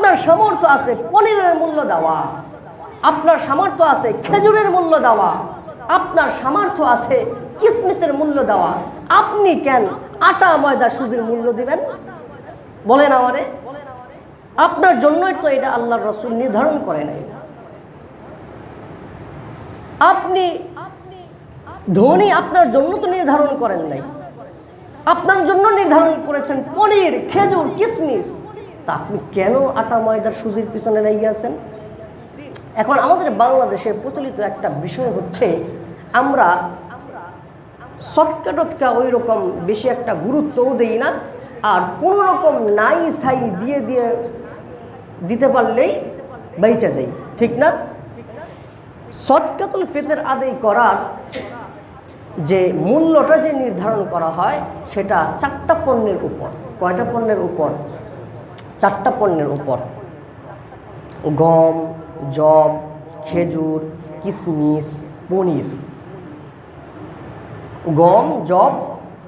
আপনার সামর্থ্য আছে পনিরের মূল্য দেওয়া, আপনার সামর্থ্য আছে খেজুরের মূল্য দেওয়া, আপনার সামর্থ্য আছে কিশমিশের মূল্য দেওয়া, আপনি কেন আটা ময়দা সুজির মূল্য দিবেন? বলেন আমারে। আপনার জন্যই তো এটা আল্লাহর রাসূল নির্ধারণ করে নাই। আপনি ধনী আপনার জন্য তো নির্ধারণ করেন নাই, আপনার জন্য নির্ধারণ করেছেন পনির, খেজুর, কিশমিশ। তা আপনি কেন আটা ময়দার সুজির পিছনে লেগে আছেন? এখন আমাদের বাংলাদেশে প্রচলিত একটা বিষয় হচ্ছে, আমরা সৎকা টৎকা ওই রকম বেশি একটা গুরুত্বও দেই না, আর কোনো রকম নাই ছাই দিতে পারলেই বেঁচে যাই, ঠিক না? সদকাতুল ফিতর আদায় করার যে মূল্যটা যে নির্ধারণ করা হয় সেটা 4টা পণ্যের উপর। কয়টা পণ্যের উপর? 4টা পণ্যের উপর। গম, যব, খেজুর, কিশমিশ, পনির। গম, যব,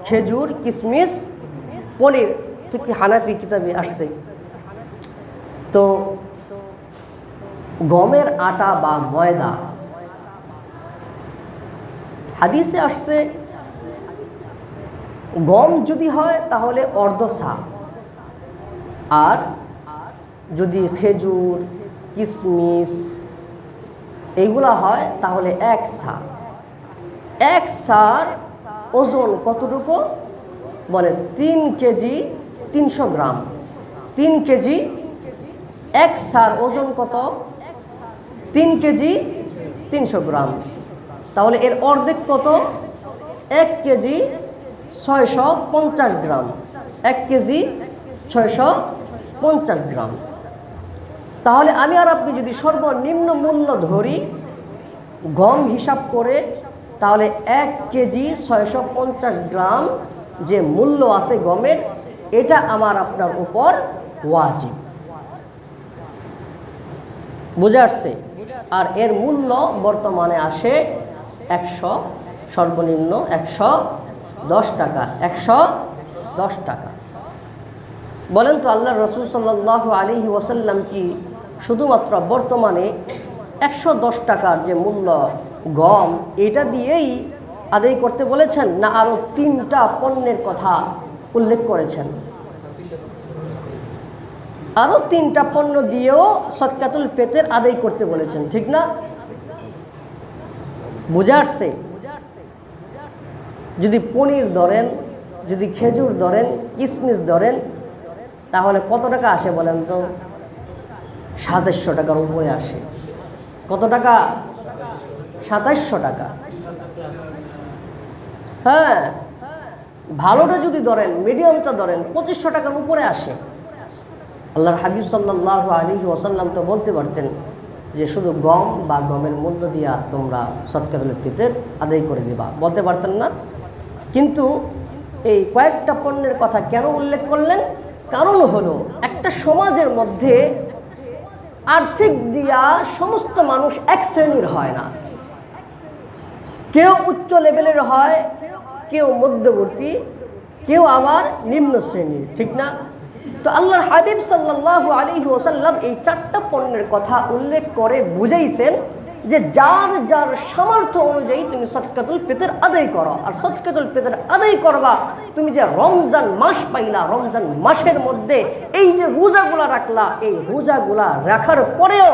খেজুর, কিশমিশ, পনির। ফিকহি হানাফি কিতাবে আসছে। তো গমের আটা বা ময়দা, হাদিসে আসছে গম যদি হয় তাহলে অর্ধ সা, আর যদি খেজুর, কিশমিশ এইগুলা হয় তাহলে 1 সা। 1 সার ওজন কতটুকু? বলে 3 কেজি 300 গ্রাম। 3 কেজি 1 সার ওজন কত? 3 কেজি 300 গ্রাম। তাহলে এর অর্ধেক কত? 1 কেজি 650 গ্রাম। 1 কেজি 650 গ্রাম। তাহলে আমি আর আপনি যদি সর্বনিম্ন মূল্য ধরি গম হিসাব করে, তাহলে 1 কেজি 650 গ্রাম যে মূল্য আছে গমের, এটা আমার আপনার উপর ওয়াজিব। বুঝে আসছে? আর এর মূল্য বর্তমানে আসে 100, সর্বনিম্ন 110 টাকা। 110 টাকা। বলেন তো আল্লাহর রাসূল সাল্লাল্লাহু আলাইহি ওয়াসাল্লাম কি শুধুমাত্র বর্তমানে 110 টাকার যে মূল্য গম, এটা দিয়েই আদায় করতে বলেছেন, না আরও 3টা পণ্যের কথা উল্লেখ করেছেন? আরও 3টা পণ্য দিয়েও সদকাতুল ফিতর আদায় করতে বলেছেন, ঠিক না? বুঝে আসছে? যদি পনির ধরেন, যদি খেজুর ধরেন, কিশমিশ ধরেন, তাহলে কত টাকা আসে বলেন তো? 2700 টাকার উপরে আসে। কত টাকা? 2700 টাকা। হ্যাঁ, ভালোটা যদি ধরেন, মিডিয়ামটা ধরেন, 2500 টাকার উপরে আসে। আল্লাহর হাবিব সাল্লাল্লাহু আলাইহি ওয়াসাল্লাম তো বলতে পারতেন যে শুধু গম বা গমের মূল্য দিয়া তোমরা সদকাতুল ফিতর আদায় করে দিবা, বলতে পারতেন না? কিন্তু এই কয়েকটা পণ্যের কথা কেন উল্লেখ করলেন? কারণ হলো একটা সমাজের মধ্যে আর্থিক দিয়া সমস্ত মানুষ এক শ্রেণীর হয় না। কেউ উচ্চ লেভেলের হয়, কেউ মধ্যবর্তী, কেউ আবার নিম্ন শ্রেণীর, ঠিক না? তো আল্লাহর হাবিব সাল্লাল্লাহু আলাইহি ওয়াসাল্লাম এই 4টা পণ্যের কথা উল্লেখ করে বুঝাইছেন যে যার যার সামর্থ্য অনুযায়ী তুমি সদকাতুল ফিতর আদায় করো। আর সদকাতুল ফিতর আদায় করবা তুমি যে রমজান মাস পাইলা, রমজান মাসের মধ্যে এই যে রোজাগুলা রাখলা, এই রোজাগুলা রাখার পরেও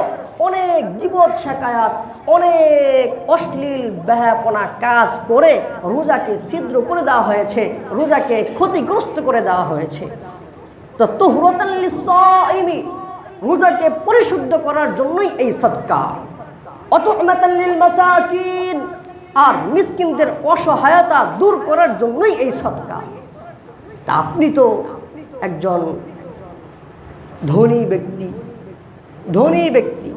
অনেক গীবত শিকায়াত, অনেক অশ্লীল বেহায়াপনা কাজ করে রোজাকে ছিদ্র করে দেওয়া হয়েছে, রোজাকে ক্ষতিগ্রস্ত করে দেওয়া হয়েছে। তো তুহরাতাল লিস-সাইমি, রোজাকে পরিশুদ্ধ করার জন্যই এই সদকা। অতুমাতাল লিল মাসাকিন, আর মিসকিনদের অসহায়তা দূর করার জন্যই এই সদকা। তা আপনি তো একজন ধনী ব্যক্তি,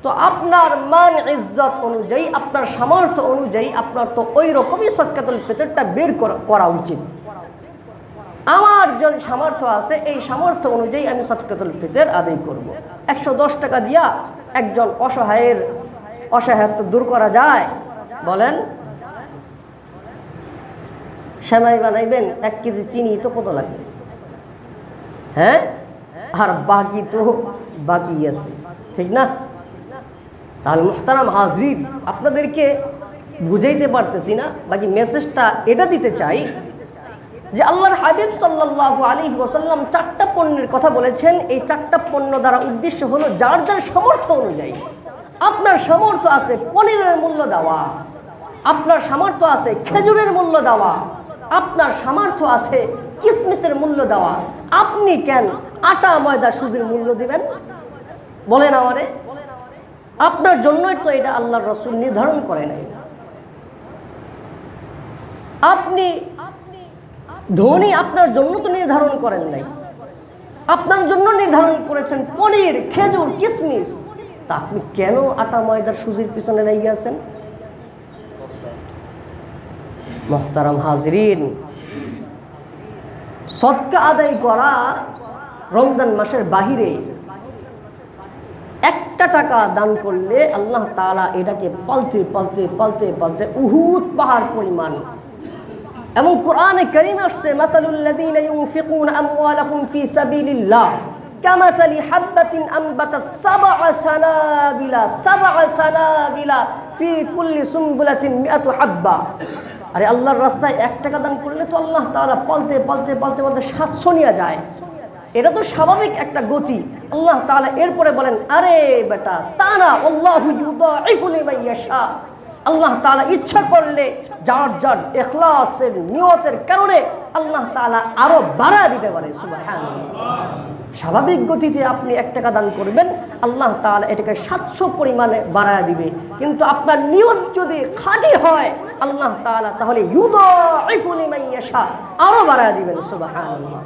তো আপনার মান ইজ্জত অনুযায়ী, আপনার সামর্থ্য অনুযায়ী আপনার তো ওই রকমই সদকাতুল ফিতরটা বের করা উচিত। আমার যদি সামর্থ্য আছে, এই সামর্থ্য অনুযায়ী আমি সদকাতুল ফিতর আদায় করব। 110 টাকা দিয়া একজন অসহায়ত্ব দূর করা যায়? বলেন। সেমাই বানাইবেন, 1 কেজি চিনি তো কত লাগে? হ্যাঁ, আর বাকি তো বাকি আছে, ঠিক না? তাহলে মুহতারাম হাজরিন, আপনাদেরকে বুঝাইতে পারতেছি না, বাকি মেসেজটা এটা দিতে চাই যে আল্লাহর হাবিব সাল্লাল্লাহু আলাইহি ওয়াসাল্লাম 4টা পণ্যের কথা বলেছেন। এই 4টা পণ্য দ্বারা উদ্দেশ্য হলো যার যার সামর্থ্য অনুযায়ী। আপনার সামর্থ্য আছে পনিরের মূল্য দেওয়া, আপনার সামর্থ্য আছে খেজুরের মূল্য দেওয়া, আপনার সামর্থ্য আছে কিসমিসের মূল্য দেওয়া। আপনি কেন আটা ময়দা সুজির মূল্য দিবেন বলেন আমারে? আপনার জন্যই তো এটা আল্লাহর রাসূল নির্ধারণ করে নাই। আপনি ধনী আপনার জন্য তো নির্ধারণ করেন নাই, আপনার জন্য নির্ধারণ করেছেন পনির, খেজুর, কিসমিস। তা আপনি কেন আটা ময়দার সুজির পিছনে লেগে আছেন? মুহতারাম হাজরিন, সদকা আদায় করা রমজান মাসের বাহিরে 1টা টাকা দান করলে আল্লাহ তাআলা এটাকে পালতে পালতে পালতে পালতে উহুদ পাহাড় পরিমাণ। এবং কোরআনে কারীমে আসছে, মাসালুল লাযীনা ইউনফিকুনা আমওয়ালাহুম ফি সাবিলিল্লাহ কামাসালি হাববাতিন আনবাতাত সাবআ সানাবিলা ফি কুল্লি সুমবুলাতিন মিআতু হাব্বা। আরে আল্লাহর রাস্তায় 1 টাকা দান করলে তো আল্লাহ তাআলা পালতে পালতে পালতে পালতে 700 নিয়ে যায়। এটা তো স্বাভাবিক একটা গতি। আল্লাহ তাআলা এরপরে বলেন, আরে বেটা তা না, আল্লাহু ইউদাইফু লিমান ইয়াশা। আল্লাহ তাআলা ইচ্ছা করলে যার যার ইখলাসের নিয়তের কারণে আল্লাহ তাআলা আরো বাড়ায় দিতে পারে। সুবহানাল্লাহ। স্বাভাবিক গতিতে আপনি 1 টাকা দান করবেন, আল্লাহ তাআলা এটাকে 700 পরিমাণে বাড়ায় দিবে। কিন্তু আপনার নিয়ত যদি খাঁটি হয়, আল্লাহ তাআলা তাহলে ইউদাইফু লিমান ইয়াশা আরো বাড়ায় দিবেন। সুবহানাল্লাহ।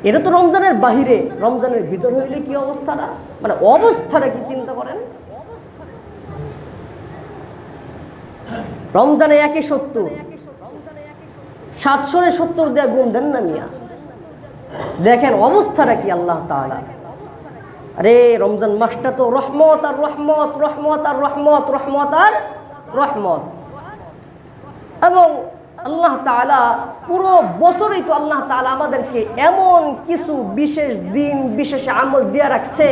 এটা তো রমজানের বাহিরে, রমজানের ভিতর হইলে কি অবস্থাটা, মানে অবস্থাটা কি চিন্তা করেন। রমজানে 170, 770 দিয়ে গুণ দেন না মিয়া, দেখেন অবস্থাটা কি আল্লাহ তাআলা। আরে রমজান মাসটা তো রহমত আর রহমত, রহমত আর রহমত, রহমত আর রহমত। এবং আল্লাহ তাআলা পুরো বছরই তো আল্লাহ তাআলা আমাদেরকে এমন কিছু বিশেষ দিন, বিশেষ আমল দিয়ে রাখছে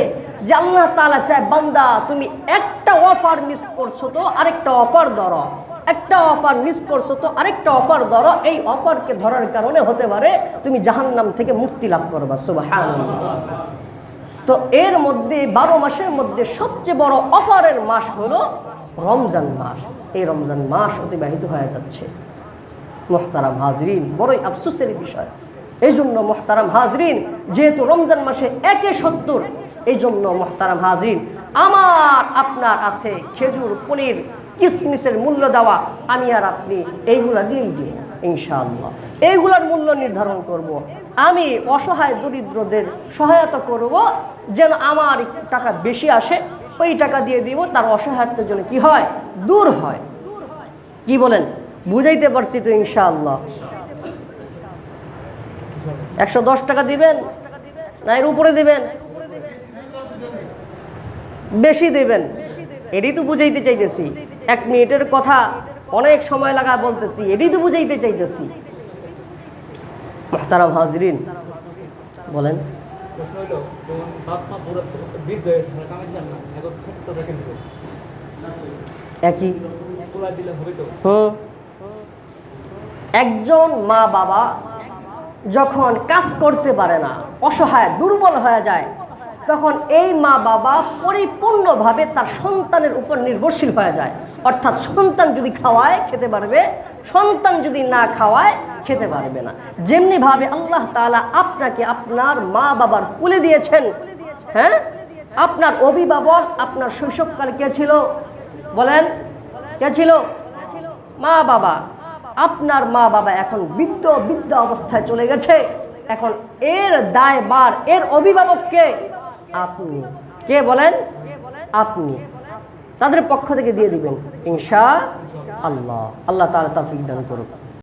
যে আল্লাহ তাআলা চায়, বান্দা তুমি একটা অফার মিস করছো তো আরেকটা অফার ধরো, একটা অফার মিস করছো তো আরেকটা অফার ধরো। এই অফারকে ধরার কারণে হতে পারে তুমি জাহান্নাম থেকে মুক্তি লাভ করবা। সুবহানাল্লাহ। তো এর মধ্যে 12 মাসের মধ্যে সবচেয়ে বড় অফারের মাস হলো রমজান মাস। এই রমজান মাস অতিবাহিত হয়ে যাচ্ছে। মুহতারাম হাজরিন, বড়ই আফসোসের বিষয়। এই জন্য মুহতারাম হাজরিন, যেহেতু রমজান মাসে 170, এই জন্য মুহতারাম হাজরিন আমার আপনার আছে খেজুর, পনির, কিসমিসের মূল্য দেওয়া। আমি আর আপনি এইগুলা দিয়েই দিই ইনশাআল্লাহ। এইগুলার মূল্য নির্ধারণ করব। আমি অসহায় দরিদ্রদের সহায়তা করব, যেন আমার টাকা বেশি আসে, ওই টাকা দিয়ে দিব, তার অসহায়ত্বের জন্য কি হয়, দূর হয়। কি বলেন, বুঝাইতে পারছি তো ইনশাআল্লাহ? 110 টাকা দিবেন না এর উপরে দিবেন? বেশি দিবেন, এটাই তো বুঝাইতে চাইতেছি। 1 মিনিটের কথা অনেক সময় লাগা বলতেছি, এটাই তো বুঝাইতে চাইতেছি। মুহতারাম হাজরিন, বলেন। একই একজন মা বাবা যখন কাজ করতে পারে না, অসহায় দুর্বল হয়ে যায়, তখন এই মা বাবা পরিপূর্ণভাবে তার সন্তানের উপর নির্ভরশীল হয়ে যায়। অর্থাৎ সন্তান যদি খাওয়ায় খেতে পারবে, সন্তান যদি না খাওয়ায় খেতে পারবে না। যেমনিভাবে আল্লাহ তাআলা আপনাকে আপনার মা বাবার কোলে দিয়েছেন। হ্যাঁ, আপনার অভিভাবক আপনার শৈশবকাল কে ছিল বলেন? কে ছিল? মা বাবা। আপনার মা বাবা এখন বৃদ্ধ অবস্থায় চলে গেছে। এখন এর দায়ভার, এর অভিভাবক কে? আপনি। কে বলেন? আপনি। তাদের পক্ষ থেকে দিয়ে দিবেন ইনশাআল্লাহ। আল্লাহ তাআলা তৌফিক দান করুক।